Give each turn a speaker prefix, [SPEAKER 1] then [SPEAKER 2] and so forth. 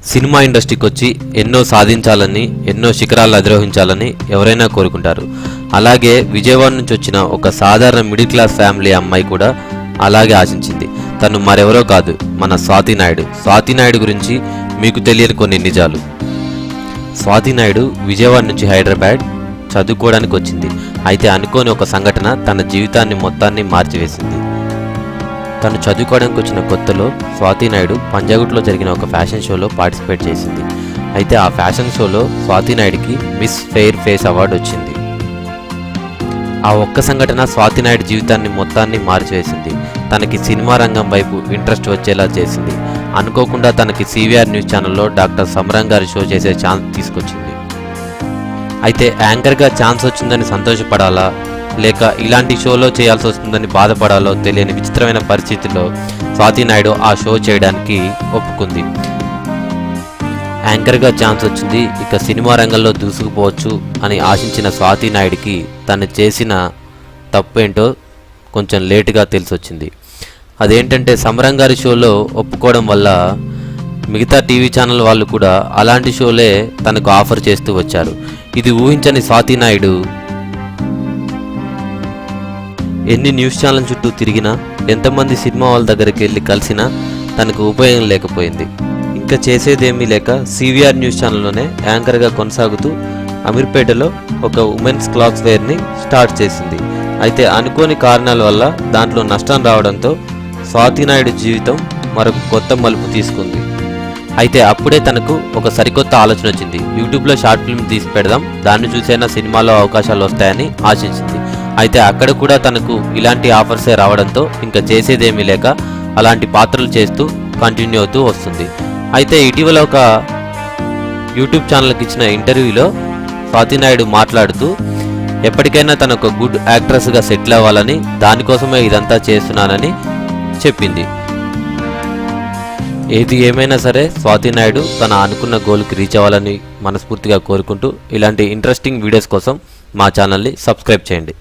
[SPEAKER 1] Cinema ఇండస్ట్రీకి వచ్చి ఎన్నో సాధించాలని, ఎన్నో శిఖరాలు అధిరోహించాలని ఎవరైనా కోరుకుంటారు. అలాగే విజయవాడ నుంచి వచ్చిన ఒక సాధారణ మిడిల్ క్లాస్ ఫ్యామిలీ అమ్మాయి కూడా అలాగే ఆశించింది. తను మరెవరో కాదు, మన స్వాతి నాయుడు. స్వాతి నాయుడు గురించి మీకు తెలియని కొన్ని నిజాలు. స్వాతి నాయుడు విజయవాడ నుంచి హైదరాబాద్ చదువుకోవడానికి వచ్చింది. అయితే అనుకోని ఒక సంఘటన తన జీవితాన్ని మొత్తాన్ని మార్చివేసింది. తను చదువుకోవడానికి వచ్చిన కొత్తలో స్వాతి నాయుడు పంజాగుట్లో జరిగిన ఒక ఫ్యాషన్ షోలో పార్టిసిపేట్ చేసింది. అయితే ఆ ఫ్యాషన్ షోలో స్వాతి నాయుడికి మిస్ ఫెయిర్ ఫేస్ అవార్డు వచ్చింది. ఆ ఒక్క సంఘటన స్వాతి నాయుడు జీవితాన్ని మొత్తాన్ని మార్చివేసింది. తనకి సినిమా రంగం వైపు ఇంట్రెస్ట్ వచ్చేలా చేసింది. అనుకోకుండా తనకి సివిఆర్ న్యూస్ ఛానల్లో డాక్టర్ సమరం గారి షో చేసే ఛాన్స్ తీసుకొచ్చింది. అయితే యాంకర్గా ఛాన్స్ వచ్చిందని సంతోషపడాలా, లేక ఇలాంటి షోలో చేయాల్సి వస్తుందని బాధపడాలో తెలియని విచిత్రమైన పరిస్థితుల్లో స్వాతి నాయుడు ఆ షో చేయడానికి ఒప్పుకుంది. యాంకర్గా ఛాన్స్ వచ్చింది, ఇక సినిమా రంగంలో దూసుకుపోవచ్చు అని ఆశించిన స్వాతి నాయుడికి తను చేసిన తప్పేంటో కొంచెం లేటుగా తెలిసొచ్చింది. అదేంటంటే సమరం గారి షోలో ఒప్పుకోవడం వల్ల మిగతా టీవీ ఛానల్ వాళ్ళు కూడా అలాంటి షోలే తనకు ఆఫర్ చేస్తూ వచ్చారు. ఇది ఊహించని స్వాతి నాయుడు ఎన్ని న్యూస్ ఛానల్ చుట్టూ తిరిగినా, ఎంతమంది సినిమా వాళ్ళ దగ్గరికి వెళ్ళి కలిసినా తనకు ఉపయోగం లేకపోయింది. ఇంకా చేసేదేమీ లేక సివిఆర్ న్యూస్ ఛానల్లోనే యాంకర్గా కొనసాగుతూ అమీర్పేటలో ఒక ఉమెన్స్ క్లాత్స్ వేర్ని స్టార్ట్ చేసింది. అయితే అనుకోని కారణాల వల్ల దాంట్లో నష్టం రావడంతో స్వాతి నాయుడు జీవితం మరొక కొత్త మలుపు తీసుకుంది. అయితే అప్పుడే తనకు ఒక సరికొత్త ఆలోచన వచ్చింది. యూట్యూబ్లో షార్ట్ ఫిల్మ్ తీసి పెడదాం, దాన్ని చూసైనా సినిమాలో అవకాశాలు వస్తాయని ఆశించింది. అయితే అక్కడ కూడా తనకు ఇలాంటి ఆఫర్సే రావడంతో ఇంకా చేసేదేమీ లేక అలాంటి పాత్రలు చేస్తూ కంటిన్యూ అవుతూ వస్తుంది. అయితే ఇటీవల ఒక యూట్యూబ్ ఛానల్కి ఇచ్చిన ఇంటర్వ్యూలో స్వాతి నాయుడు మాట్లాడుతూ ఎప్పటికైనా తను ఒక గుడ్ యాక్ట్రెస్గా సెటిల్ అవ్వాలని, దానికోసమే ఇదంతా చేస్తున్నానని చెప్పింది. ఏది ఏమైనా సరే స్వాతి నాయుడు తన అనుకున్న గోల్కి రీచ్ అవ్వాలని మనస్ఫూర్తిగా కోరుకుంటూ ఇలాంటి ఇంట్రెస్టింగ్ వీడియోస్ కోసం మా ఛానల్ని సబ్స్క్రైబ్ చేయండి.